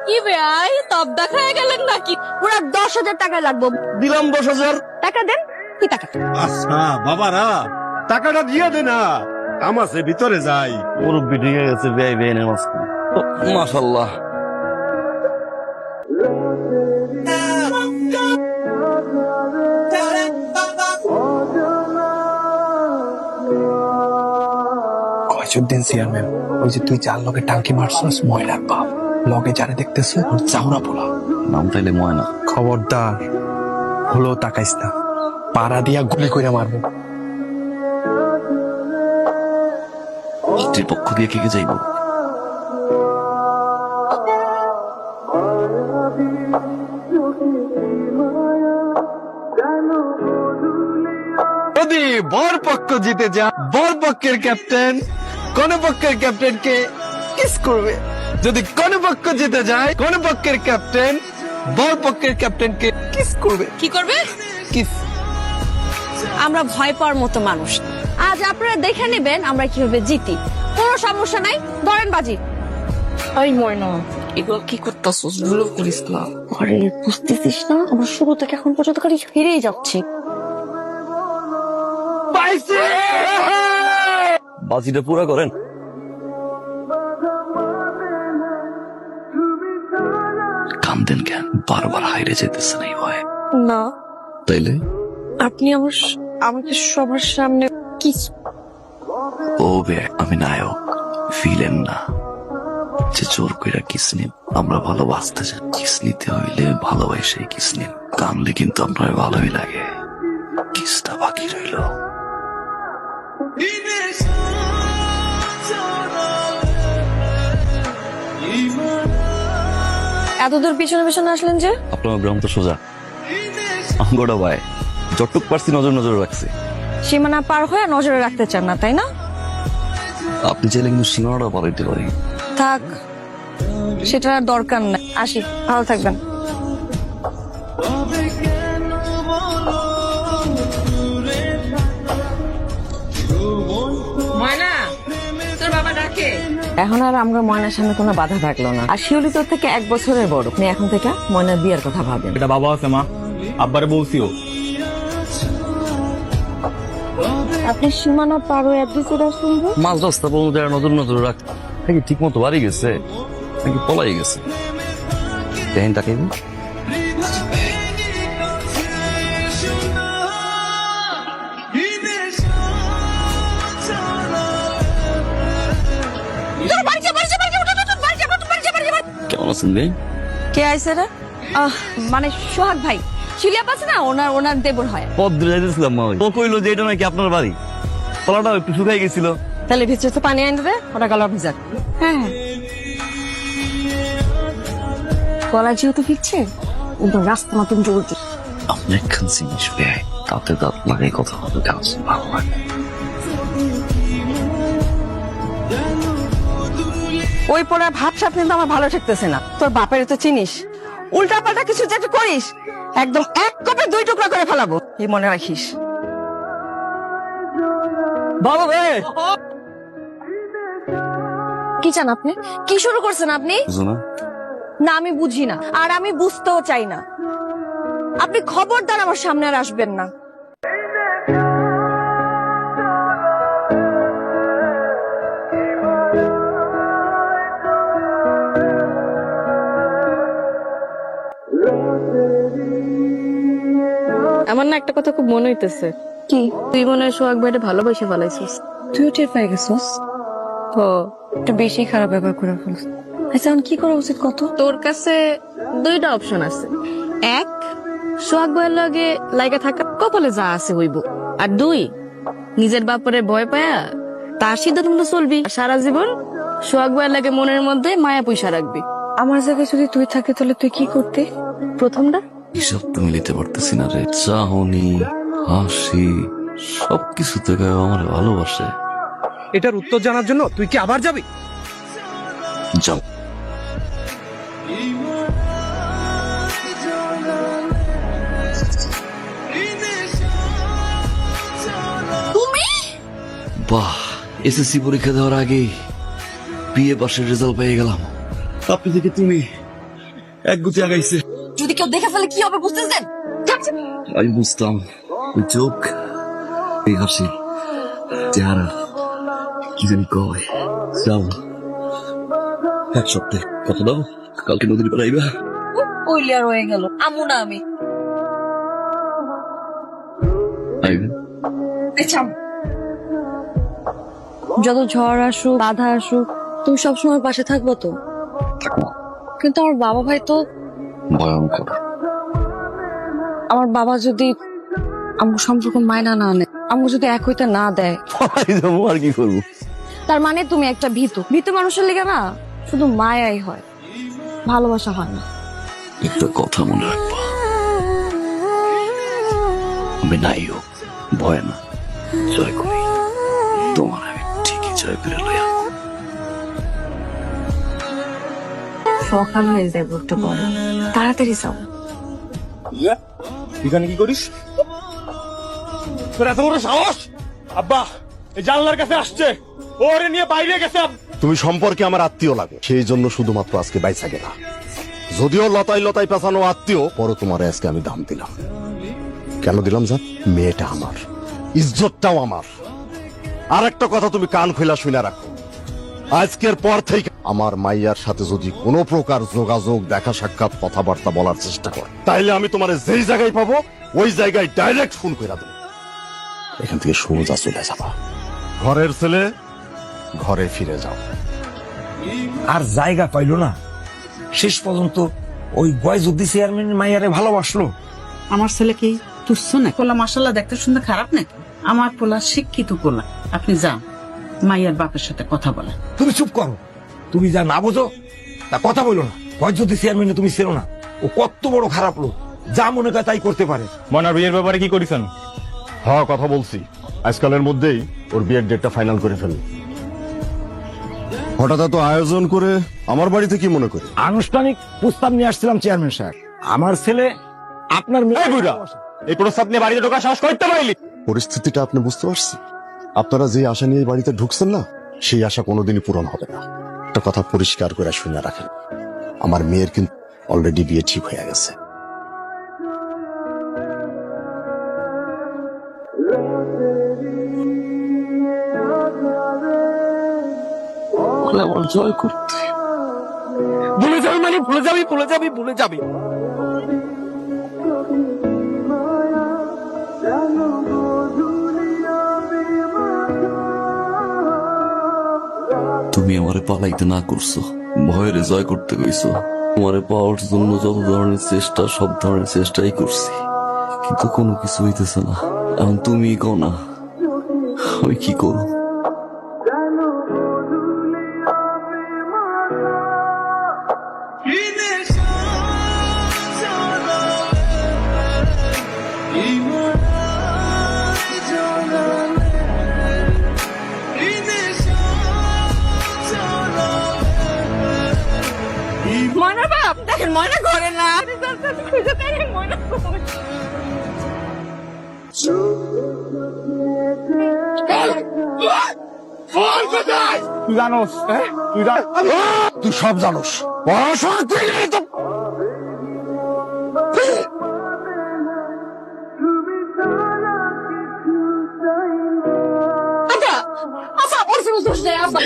কি ভাই তব দেখায় গেলেন নাকি? পুরো 10,000 টাকা লাগবে। দিলাম 10,000 টাকা দেন। কি টাকা? আচ্ছা বাবারা টাকাটা দিয়ে দে না, আমাসে ভিতরে যাই। মুরব্বি ঠিক আছে, ব্যয় ব্যয়নের মাঝখানে মাশাল্লাহ। কয়দিন চেয়ারম্যান, ওই যে তুই যার লগে টাঙ্কি মারছস ময়লার বাপ, লগে যারে দেখতেছ চাউরা পোলা। নাম তাইলে ময়না। খবরদার হলো তাকাইস না, পাড়া দিয়া গুলি কইরা মারবো। স্ত্রীর পক্ষ দিয়ে কে কে যাইব? যদি বর পক্ষ জিতে যা, বর পক্ষের ক্যাপ্টেন কোন পক্ষের ক্যাপ্টেনকে কিস করবে। যদি কোন পক্ষ জিতে যায়, কোন পক্ষের ক্যাপ্টেন বর পক্ষের ক্যাপ্টেনকে কিস করবে। কি করবে? কিস। আমরা ভয় পাওয়ার মতো মানুষ। আজ আপনারা দেখে নেবেন আমরা কিভাবে জিতি। কোনো সমস্যা নাই, ধরেন বাজি। এই ময়না, এগুলো কি করতেছস? ভুল করিস না। আরে বুঝতেছিস না, আমরা শুরু থেকে এখন পর্যন্ত খালি ফিরেই যাচ্ছি। বাজিটা পুরা করেন। কান্দেন কেন? বারবার হাইরে যেতেছে না এই ভয়ে? না, তাইলে আপনি আমাকে সবার সামনে কি? ও বে, আমি নায়ক, ফিলেন না যে জোর কইরা কিস নিন। আমরা ভালোবাসতে চাই, কিস নিতে হইলে ভালোবাসাই কিস নিন। কানলে কিন্তু আপনার ভালোই লাগে। কিসটা বাকি রইল। এতদূর পিছনে পিছনে আসলেন যে? আপনার গ্রাম তো সোজা, অঙ্গটা ভাই যতটুক পারছি নজর নজর রাখছি। সীমানা পার হয়ে নজরে রাখতে চান না, তাই না? আপনি চাইলে কিন্তু সীমানাটা পালাইতে পারি। থাক, সেটা আর দরকার নাই। আসি, ভালো থাকবেন। ময়না, তোর বাবা ডাকে। এখন আর আমরা ময়নার সামনে কোনো বাধা থাকলো না। আর শিউলি তোর থেকে 1 বছরের বড়। আপনি এখন থেকে ময়নার বিয়ের কথা ভাবেন। এটা বাবা আছে মা, আব্বারে বলছিও। আপনি সীমানা পার হয়ে 1 বছর আসুন। মাঝ রাস্তা পর্যন্ত নজর নজর রাখ নাকি ঠিক মতো বাড়ি গেছে নাকি পলাই গেছে। দেখেন তাকে কেমন আছেন রে? কে আইছে রে? মানে সোহাগ ভাই, শিলিয়া পাচ্ছে না, ওনার দেবর হয়। পথ ধরে যাইতেছিলাম মা, ও কইলো যে এটা নাকি আপনার বাড়ি। তলাটাও একটু শুকাই গেছিল। তাহলে ভিতরে তো পানি আনতে দে, ওটা গলা ভিজাক। হ্যাঁ, গলা যেহেতু ভিজছে, একদম রাস্তা মতন জলদি। আপনি একখান জিনিস ব্যয় তাতে দাঁত লাগাই কথা বলতে কেমন ভালো লাগে। ওই পড়া ভাবসাব কিন্তু আমার ভালো ঠেকতেছে না। তোর বাপের তো চিনিস, উল্টা পাল্টা কিছু যেটা করিস একদম 1 কোপে 2 টুকরা করে ফেলাবো, এই মনে রাখিস। বাবা রে, কি চান আপনি? কি শুরু করছেন আপনি? বুঝো না? না, আমি বুঝি না, আর আমি বুঝতেও চাই না। আপনি খবরদার আমার সামনে আর আসবেন না। আমার না একটা কথা খুব মনে হইতেছে। কি? তুই মনে হয় সোহাগ ভাইটা ভালোবাসে ফেলাইছিস। তুইও টের পেয়ে গেছিস? ও, একটু বেশি খারাপ ব্যবহার করে ফেলছিস। আচ্ছা, এখন কি করা উচিত কত? তোর কাছে 2টা অপশন আছে। 1, সোহাগ ভাইয়ের লগে লাইগা থাকা কপালে যা আছে হইব। আর 2, নিজের বাপরে ভয় পায়া তার সিদ্ধান্ত মতো চলবি। সারা জীবন সোহাগ ভাইয়ের লাগে মনের মধ্যে মায়া পয়সা রাখবি। আমার জায়গায় যদি তুই থাকে তাহলে তুই কি করতে? প্রথমটা? হিসাব তো মিলিতে পারতেছি না রে। চাহনি, হাসি, সবকিছু থেকে আমার ভালোবাসে। এটার উত্তর জানার জন্য তুই কি আবার যাবি? যাও। তুমি? বাহ, এসএসসি পরীক্ষা দেওয়ার আগেই বিএ পাশের রেজাল্ট পেয়ে গেলাম। আপনি থেকে তুমি এক গুছি আগাইছে। যদি কেউ দেখে ফেলে কি হবে বুঝতেছেন? আমি বুঝতাম ওই চোখ, এই হাসি, চেহারা কি জানি কয়। যাও এক সপ্তাহে কথা দাও, কালকে নদীর পাড়ে আইবা। কইলে আর হয়ে গেল, আমু না আমি। আইবে যত ঝড় আসুক, বাধা আসুক, তুমি সবসময় পাশে থাকবো তো? থাকো। কিন্তু আমার বাবা ভাই তো, ভয়ঙ্কর। আমার বাবা যদি আমার সম্পর্ক মায়না না নেয়, আমাকে যদি এক হইতে না দেয়, আর কি করবো? তার মানে তুমি একটা ভীতু মানুষের লিগে না শুধু মায়াই হয়, ভালোবাসা হয় না। একটা কথা মনে রাখবা, আমি নাইও, ভয় না, জয় করি। তোমার আমি ঠিকই জয় করে লইয়া। সকাল হয়ে যাবো, একটু পরে তাড়াতাড়ি যাও। এখানে কি করিস? তোর এত বড় সাহস! আব্বা এই জানলার কাছে আসছে, ওরে নিয়ে বাইরে গেছে। তুমি সম্পর্কে আমার আত্মীয় লাগে, সেই জন্য শুধুমাত্র আজকে বাইসা গেলা। যদিও লতাই লতাই পেছানো আত্মীয়, পরে তোমার আজকে আমি দাম দিলাম। কেন দিলাম জান? মেয়েটা আমার, ইজ্জতটাও আমার। আর একটা কথা তুমি কান খোলা শুনে রাখো, আজকের পর থেকে আমার মাইয়ার সাথে যদি কোনো প্রকার যোগাযোগ, দেখা সাক্ষাৎ, কথাবার্তা বলার চেষ্টা করে, তাইলে আমি তোমার যেই জায়গায় পাবো ওই জায়গায় ডাইরেক্ট ফোন করে দেবো। এখান থেকে সোজা চলে যাবা। ঘরের ছেলে ঘরে ফিরে যাও। আর জায়গা পাইলো না, শেষ পর্যন্ত ওই গয়জুদ্দি চেয়ারম্যান মাইয়ারে ভালোবাসলো। আমার ছেলে কি তুচ্ছ না? পোলা মাসাল্লাহ দেখতে শুনতে খারাপ নাকি? আমার পোলা শিক্ষিত পোলা। আপনি যান, মাইয়ার বাপের সাথে কথা বলেন। তুমি চুপ করো, তুমি যা না বোঝো তা কথা বলো না। গয়জুদ্দি চেয়ারম্যানে তুমি ছিল না, ও কত বড় খারাপ লোক, যা মনে করে তাই করতে পারে। মনার বিয়ের ব্যাপারে কি করেছেন? হ্যাঁ, কথা বলছি, আজকালের মধ্যেই ওর বিয়ের ডেটটা ফাইনাল করে ফেলবো। হঠাৎ এত আয়োজন করে আমার বাড়িতে কি মনে করি? আনুষ্ঠানিক প্রস্তাব নিয়ে আসছিলাম চেয়ারম্যান সাহেব। আমার ছেলে আপনার মেয়ে। এই বুড়া, এই প্রস্তাব নিয়ে বাড়িতে ঢোকা সাহস করতে পারলি? পরিস্থিতিটা আপনি বুঝতে পারছেন। আপনারা যে আশা নিয়ে বাড়িতে ঢুকছেন না, সেই আশা কোনোদিনই পূরণ হবে না। একটা কথা পরিষ্কার করে শুনে রাখেন, আমার মেয়ের কিন্তু অলরেডি বিয়ে ঠিক হয়ে গেছে। আমার জয় করতে ভুলে যাবি মানে ভুলে যাবি, ভুলে যাবি, ভুলে যাবি। তুমি আমারে পালাইতে না করছো, ভয়ের জয় করতে কইছো। তোমারে পাওয়ার জন্য যত ধরনের চেষ্টা, সব ধরনের চেষ্টাই করছি, কিন্তু কোনো কিছু হইতেছে না। এখন তুমি কও না, আমি কি করব? ময়না বাপ দেখেন, ময়না ঘরে না। ময়না তুই জানোস, তুই জান, তুই সব জানোস, পড়াশোনা তুই নেই তো। আচ্ছা আচ্ছা, ওর কোনো দোষ নেই আব্বা।